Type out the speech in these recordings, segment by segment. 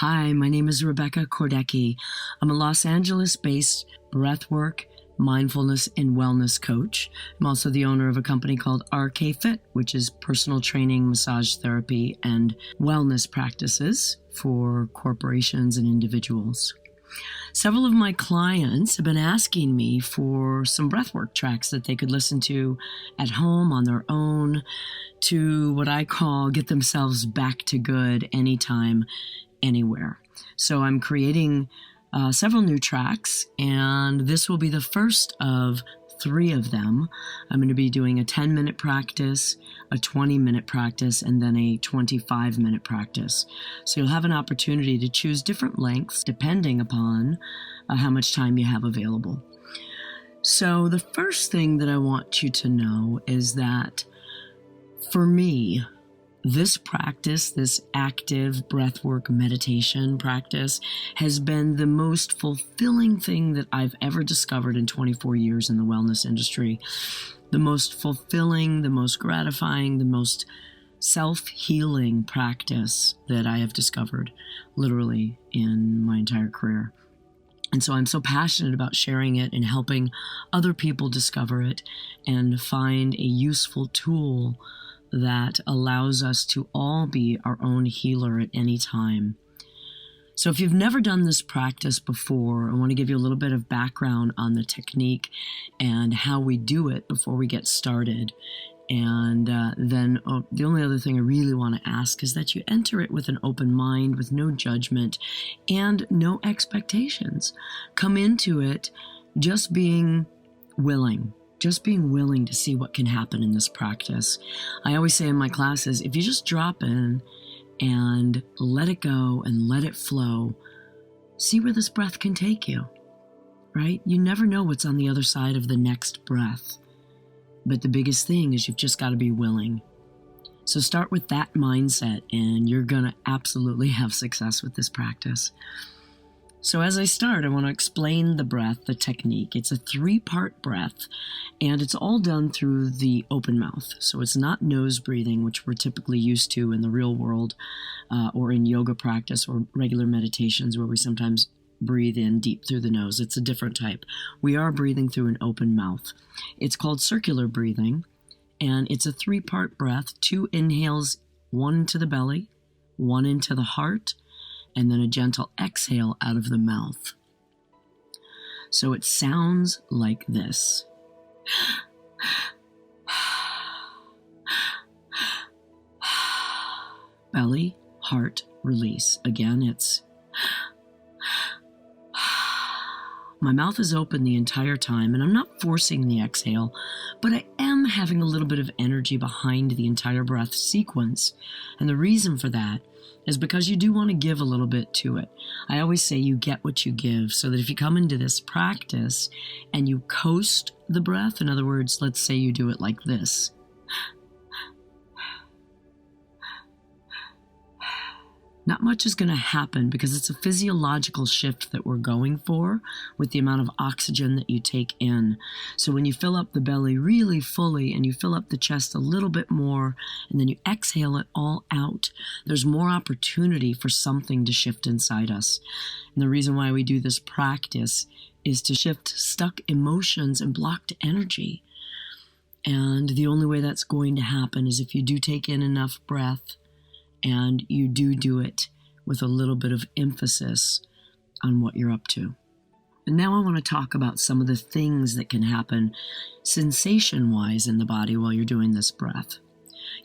Hi, my name is Rebecca Kordecki. I'm a Los Angeles-based breathwork, mindfulness, and wellness coach. I'm also the owner of a company called RK Fit, which is personal training, massage therapy, and wellness practices for corporations and individuals. Several of my clients have been asking me for some breathwork tracks that they could listen to at home on their own to what I call get themselves back to good anytime, anywhere. So I'm creating several new tracks, and this will be the first of 3 of them. I'm going to be doing a 10-minute practice, a 20-minute practice, and then a 25-minute practice. So you'll have an opportunity to choose different lengths depending upon how much time you have available. So the first thing that I want you to know is that for me, this practice, this active breathwork meditation practice, has been the most fulfilling thing that I've ever discovered in 24 years in the wellness industry. The most fulfilling, the most gratifying, the most self-healing practice that I have discovered literally in my entire career. And so I'm so passionate about sharing it and helping other people discover it and find a useful tool that allows us to all be our own healer at any time. So if you've never done this practice before, I want to give you a little bit of background on the technique and how we do it before we get started. And then the only other thing I really want to ask is that you enter it with an open mind, with no judgment and no expectations. Come into it just being willing. Just being willing to see what can happen in this practice. I always say in my classes, if you just drop in and let it go and let it flow, see where this breath can take you, right? You never know what's on the other side of the next breath. But the biggest thing is you've just got to be willing. So start with that mindset and you're going to absolutely have success with this practice. So as I start, I want to explain the breath, the technique. It's a 3-part breath, and it's all done through the open mouth. So it's not nose breathing, which we're typically used to in the real world or in yoga practice or regular meditations where we sometimes breathe in deep through the nose. It's a different type. We are breathing through an open mouth. It's called circular breathing, and it's a 3-part breath, 2 inhales, 1 into the belly, 1 into the heart, and then a gentle exhale out of the mouth. So it sounds like this. Belly, heart, release. Again, it's my mouth is open the entire time, and I'm not forcing the exhale, but I am having a little bit of energy behind the entire breath sequence. And the reason for that is because you do want to give a little bit to it. I always say you get what you give, so that if you come into this practice and you coast the breath, in other words, let's say you do it like this. Not much is going to happen because it's a physiological shift that we're going for with the amount of oxygen that you take in. So when you fill up the belly really fully and you fill up the chest a little bit more and then you exhale it all out, there's more opportunity for something to shift inside us. And the reason why we do this practice is to shift stuck emotions and blocked energy. And the only way that's going to happen is if you do take in enough breath and you do it with a little bit of emphasis on what you're up to. And now I want to talk about some of the things that can happen sensation-wise in the body while you're doing this breath.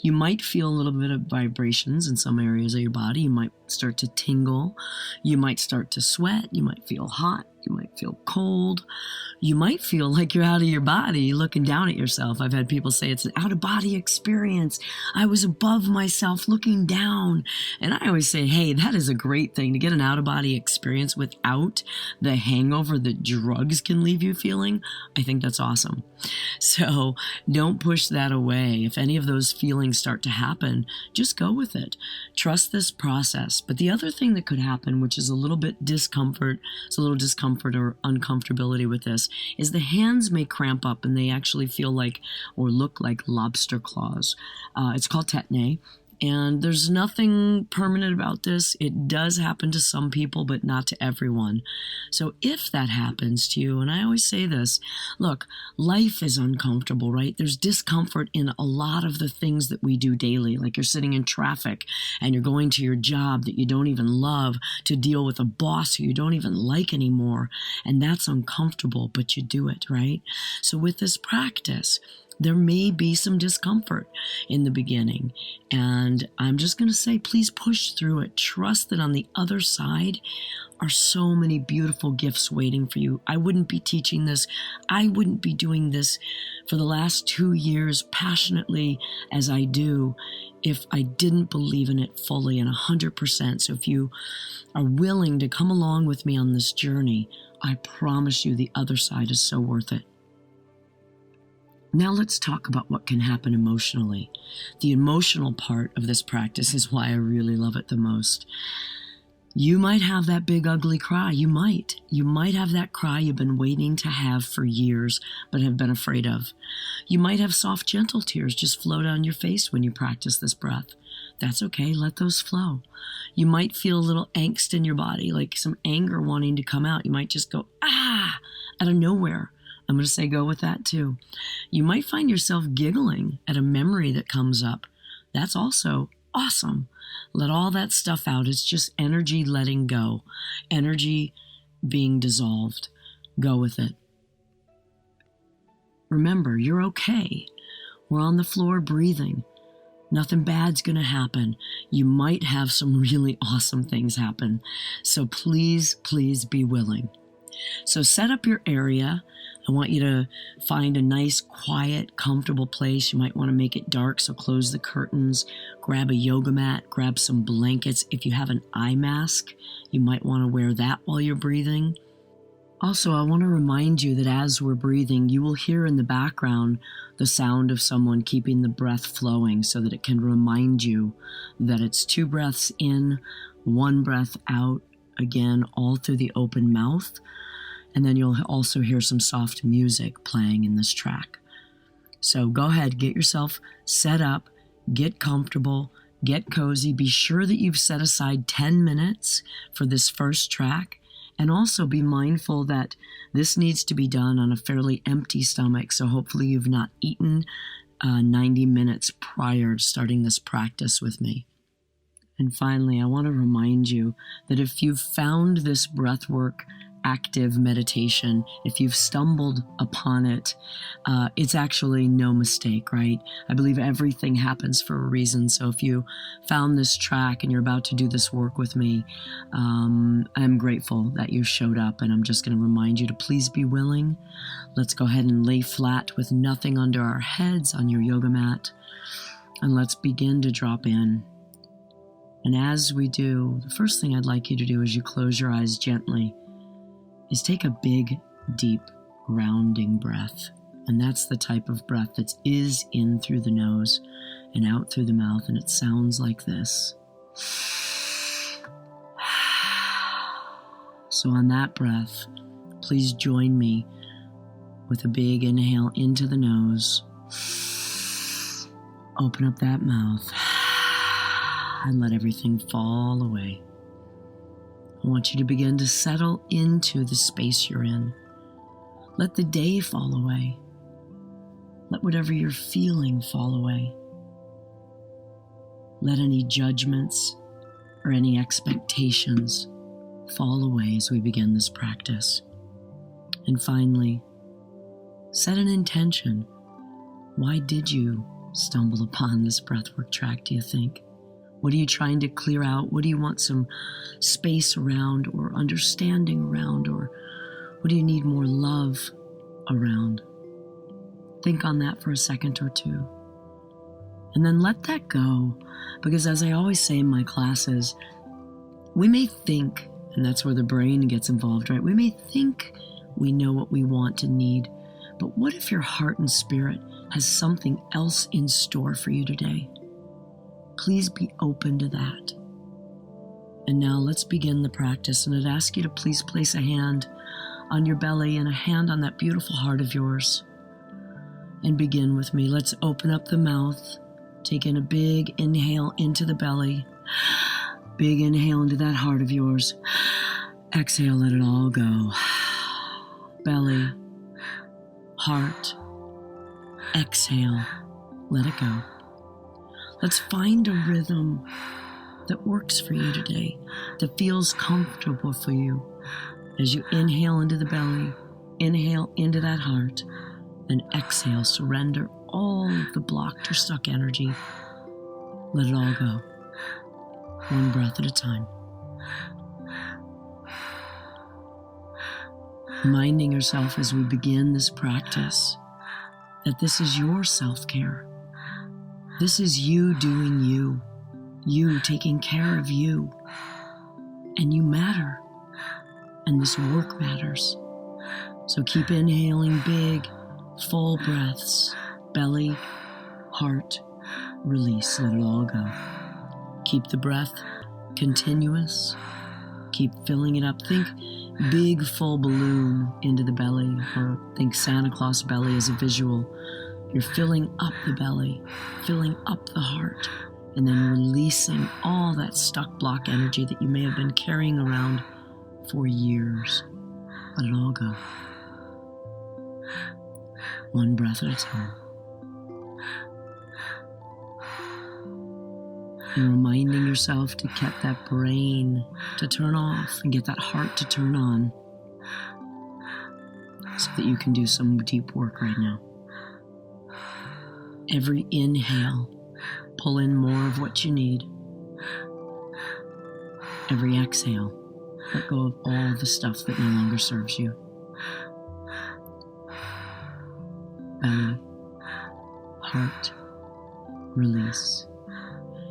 You might feel a little bit of vibrations in some areas of your body. You might start to tingle. You might start to sweat. You might feel hot. You might feel cold. You might feel like you're out of your body looking down at yourself. I've had people say it's an out-of-body experience. I was above myself looking down. And I always say, hey, that is a great thing to get an out-of-body experience without the hangover that drugs can leave you feeling. I think that's awesome. So don't push that away. If any of those feelings start to happen, just go with it. Trust this process. But the other thing that could happen, which is a little bit discomfort, it's a little discomfort or uncomfortability with this, is the hands may cramp up and they actually feel like or look like lobster claws. It's called tetany, And there's nothing permanent about this. It does happen to some people, but not to everyone. So if that happens to you, and I always say this, look, life is uncomfortable, right? There's discomfort in a lot of the things that we do daily, like you're sitting in traffic and you're going to your job that you don't even love to deal with a boss who you don't even like anymore. And that's uncomfortable, but you do it, right? So with this practice, there may be some discomfort in the beginning. And I'm just going to say, please push through it. Trust that on the other side are so many beautiful gifts waiting for you. I wouldn't be teaching this. I wouldn't be doing this for the last 2 years passionately as I do if I didn't believe in it fully and 100%. So if you are willing to come along with me on this journey, I promise you the other side is so worth it. Now let's talk about what can happen emotionally. The emotional part of this practice is why I really love it the most. You might have that big ugly cry. You might have that cry you've been waiting to have for years, but have been afraid of. You might have soft, gentle tears just flow down your face when you practice this breath. That's okay. Let those flow. You might feel a little angst in your body, like some anger wanting to come out. You might just go, out of nowhere. I'm going to say go with that too. You might find yourself giggling at a memory that comes up. That's also awesome. Let all that stuff out. It's just energy letting go, energy being dissolved. Go with it. Remember, you're okay. We're on the floor breathing. Nothing bad's going to happen. You might have some really awesome things happen. So please, please be willing. So set up your area. I want you to find a nice, quiet, comfortable place. You might want to make it dark, so close the curtains, grab a yoga mat, grab some blankets. If you have an eye mask, you might want to wear that while you're breathing. Also, I want to remind you that as we're breathing, you will hear in the background the sound of someone keeping the breath flowing so that it can remind you that it's 2 breaths in, 1 breath out, again, all through the open mouth. And then you'll also hear some soft music playing in this track. So go ahead, get yourself set up, get comfortable, get cozy. Be sure that you've set aside 10 minutes for this first track. And also be mindful that this needs to be done on a fairly empty stomach. So hopefully you've not eaten 90 minutes prior to starting this practice with me. And finally, I want to remind you that if you've found this breathwork active meditation, if you've stumbled upon it, it's actually no mistake, right? I believe everything happens for a reason. So if you found this track and you're about to do this work with me, I'm grateful that you showed up, and I'm just going to remind you to please be willing. Let's go ahead and lay flat with nothing under our heads on your yoga mat, and let's begin to drop in. And as we do, the first thing I'd like you to do as you close your eyes gently is take a big, deep, grounding breath. And that's the type of breath that is in through the nose and out through the mouth, and it sounds like this. So on that breath, please join me with a big inhale into the nose. Open up that mouth and let everything fall away. I want you to begin to settle into the space you're in. Let the day fall away. Let whatever you're feeling fall away. Let any judgments or any expectations fall away as we begin this practice. And finally, set an intention. Why did you stumble upon this breathwork track, do you think? What are you trying to clear out? What do you want some space around or understanding around? Or what do you need more love around? Think on that for a second or two. And then let that go. Because as I always say in my classes, we may think, and that's where the brain gets involved, right? We may think we know what we want and need. But what if your heart and spirit has something else in store for you today? Please be open to that. And now let's begin the practice. And I'd ask you to please place a hand on your belly and a hand on that beautiful heart of yours. And begin with me. Let's open up the mouth Take in a big inhale into the belly. Big inhale into that heart of yours. Exhale, let it all go. Belly, heart, exhale, let it go. Let's find a rhythm that works for you today, that feels comfortable for you. As you inhale into the belly, inhale into that heart, and exhale, surrender all of the blocked or stuck energy. Let it all go. One breath at a time. Reminding yourself as we begin this practice that this is your self-care. This is you doing you. You taking care of you. And you matter. And this work matters. So keep inhaling big, full breaths. Belly, heart, release. Let it all go. Keep the breath continuous. Keep filling it up. Think big, full balloon into the belly, or think Santa Claus belly as a visual. You're filling up the belly, filling up the heart, and then releasing all that stuck block energy that you may have been carrying around for years. Let it all go. One breath at a time. And reminding yourself to get that brain to turn off and get that heart to turn on so that you can do some deep work right now. Every inhale, pull in more of what you need. Every exhale, let go of all the stuff that no longer serves you. Belly, heart, release.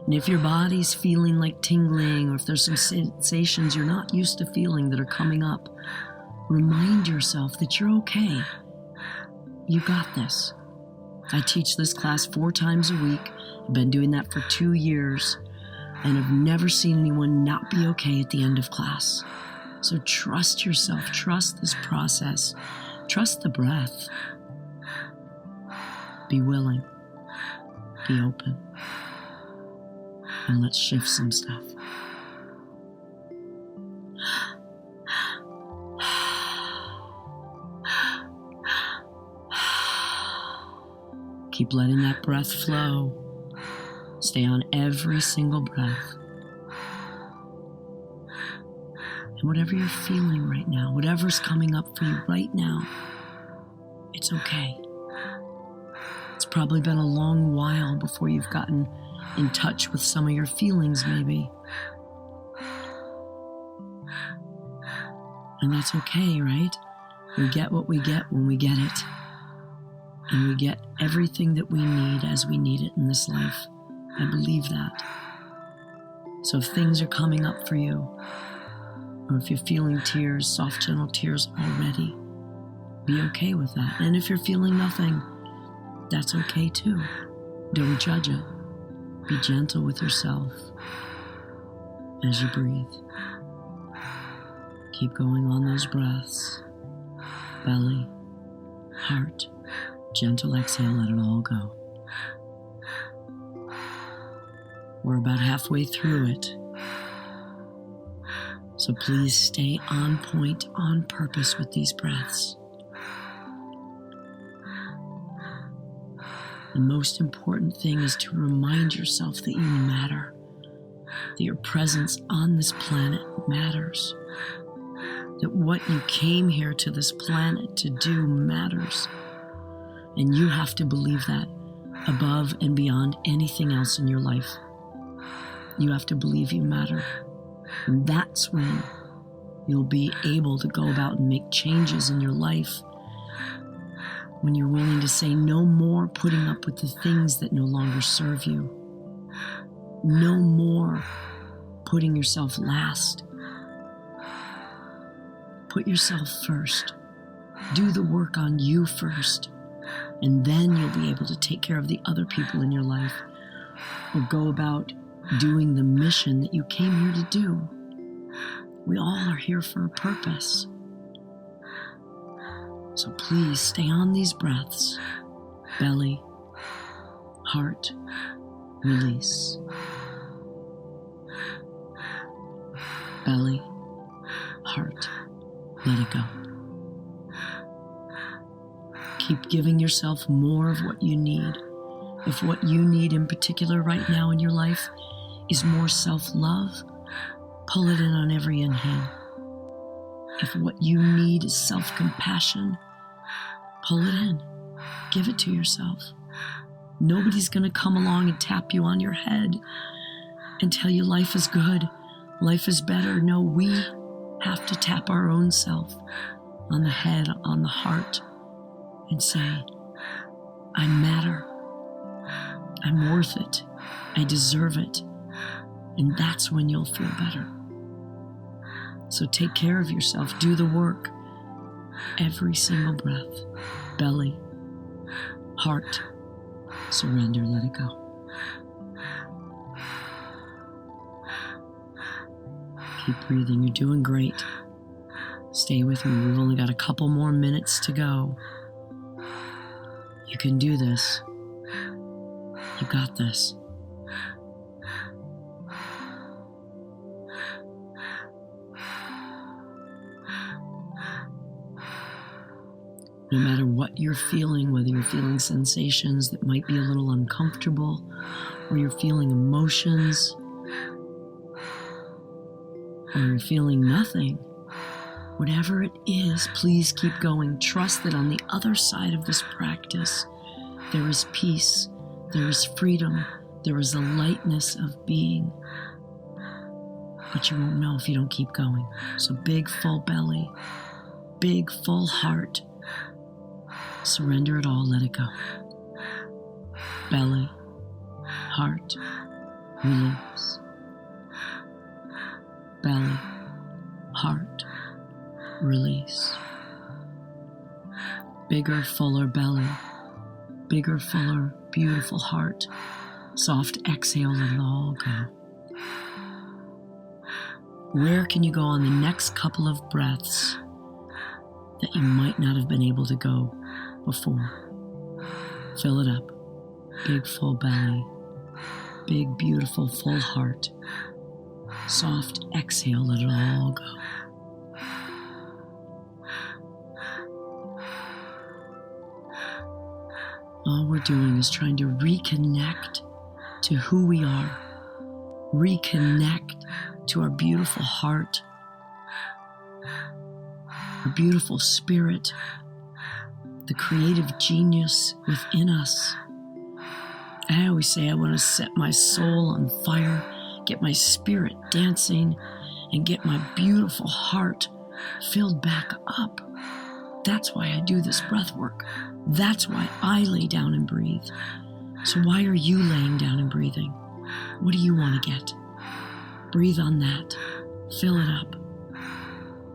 And if your body's feeling like tingling, or if there's some sensations you're not used to feeling that are coming up, remind yourself that you're okay. You got this. I teach this class 4 times a week. I've been doing that for 2 years, and I've never seen anyone not be okay at the end of class. So trust yourself, trust this process, trust the breath. Be willing, be open. And let's shift some stuff. Keep letting that breath flow. Stay on every single breath. And whatever you're feeling right now, whatever's coming up for you right now, it's okay. It's probably been a long while before you've gotten in touch with some of your feelings, maybe. And that's okay, right? We get what we get when we get it. And we get everything that we need as we need it in this life. I believe that. So if things are coming up for you, or if you're feeling tears, soft, gentle tears already, be okay with that. And if you're feeling nothing, that's okay too. Don't judge it. Be gentle with yourself as you breathe. Keep going on those breaths. Belly, heart, gentle exhale, let it all go. We're about halfway through it. So please stay on point, on purpose with these breaths. The most important thing is to remind yourself that you matter, that your presence on this planet matters, that what you came here to this planet to do matters. And you have to believe that above and beyond anything else in your life. You have to believe you matter. And that's when you'll be able to go about and make changes in your life. When you're willing to say no more putting up with the things that no longer serve you. No more putting yourself last. Put yourself first. Do the work on you first. And then you'll be able to take care of the other people in your life. Or go about doing the mission that you came here to do. We all are here for a purpose. So please stay on these breaths. Belly, heart, release. Belly, heart, let it go. Keep giving yourself more of what you need. If what you need in particular right now in your life is more self-love, pull it in on every inhale. If what you need is self-compassion, pull it in. Give it to yourself. Nobody's going to come along and tap you on your head and tell you life is good, life is better. No, we have to tap our own self on the head, on the heart, and say, I matter. I'm worth it. I deserve it. And that's when you'll feel better. So take care of yourself. Do the work. Every single breath. Belly, heart, surrender, let it go. Keep breathing. You're doing great. Stay with me. We've only got a couple more minutes to go. You can do this. You got this. No matter what you're feeling, whether you're feeling sensations that might be a little uncomfortable, or you're feeling emotions, or you're feeling nothing, whatever it is, please keep going. Trust that on the other side of this practice, there is peace, there is freedom, there is a lightness of being. But you won't know if you don't keep going. So big, full belly, big, full heart. Surrender it all, let it go. Belly, heart, release. Belly, heart, release. Bigger, fuller belly, bigger, fuller, beautiful heart. Soft exhale, let it all go. Where can you go on the next couple of breaths that you might not have been able to go before? Fill it up. Big, full belly. Big, beautiful, full heart. Soft exhale, let it all go. All we're doing is trying to reconnect to who we are. Reconnect to our beautiful heart, our beautiful spirit, the creative genius within us. I always say I want to set my soul on fire, get my spirit dancing, and get my beautiful heart filled back up. That's why I do this breath work. That's why I lay down and breathe. So why are you laying down and breathing? What do you want to get? Breathe on that. Fill it up.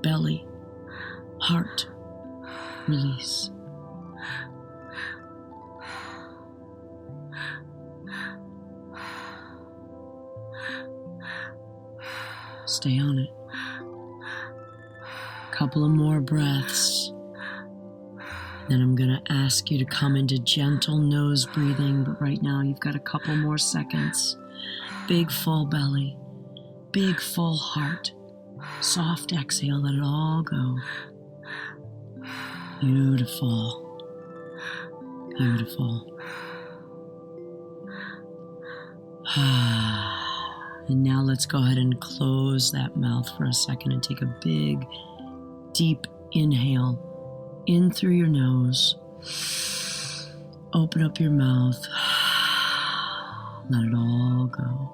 Belly, heart, release. Stay on it. Couple of more breaths. Then I'm going to ask you to come into gentle nose breathing, but right now you've got a couple more seconds. Big full belly, big full heart. Soft exhale, let it all go. Beautiful. Beautiful. And now let's go ahead and close that mouth for a second and take a big, deep inhale in through your nose. Open up your mouth. Let it all go.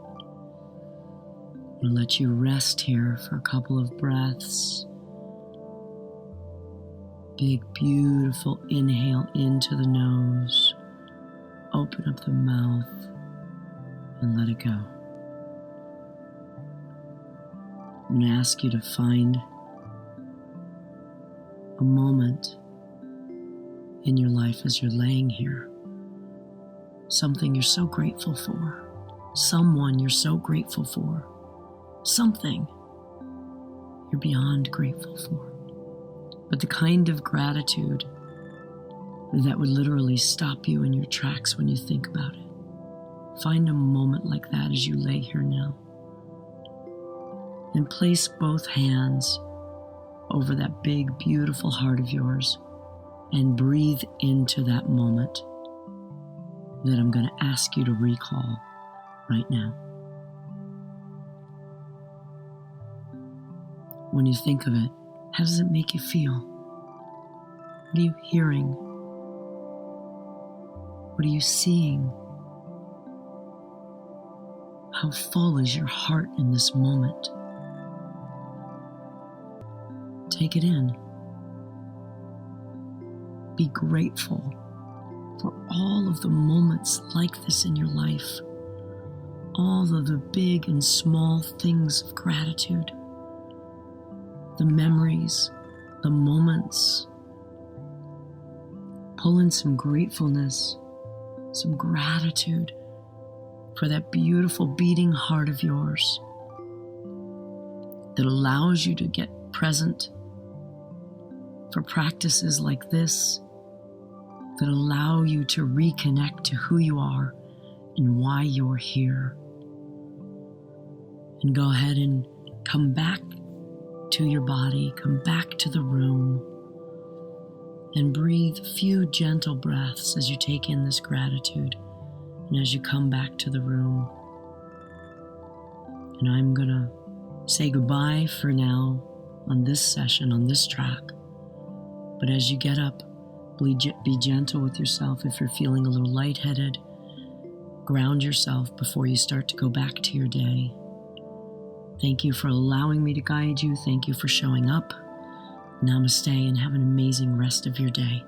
I'll let you rest here for a couple of breaths. Big, beautiful inhale into the nose. Open up the mouth and let it go. I'm going to ask you to find a moment in your life as you're laying here. Something you're so grateful for. Someone you're so grateful for. Something you're beyond grateful for. But the kind of gratitude that would literally stop you in your tracks when you think about it. Find a moment like that as you lay here now. And place both hands over that big, beautiful heart of yours and breathe into that moment that I'm going to ask you to recall right now. When you think of it, how does it make you feel? What are you hearing? What are you seeing? How full is your heart in this moment? Take it in. Be grateful for all of the moments like this in your life, all of the big and small things of gratitude, the memories, the moments. Pull in some gratefulness, some gratitude for that beautiful beating heart of yours that allows you to get present for practices like this, that allow you to reconnect to who you are and why you're here. And go ahead and come back to your body, come back to the room, and breathe a few gentle breaths as you take in this gratitude and as you come back to the room. And I'm going to say goodbye for now on this session, on this track. But as you get up, be gentle with yourself. If you're feeling a little lightheaded, ground yourself before you start to go back to your day. Thank you for allowing me to guide you. Thank you for showing up. Namaste, and have an amazing rest of your day.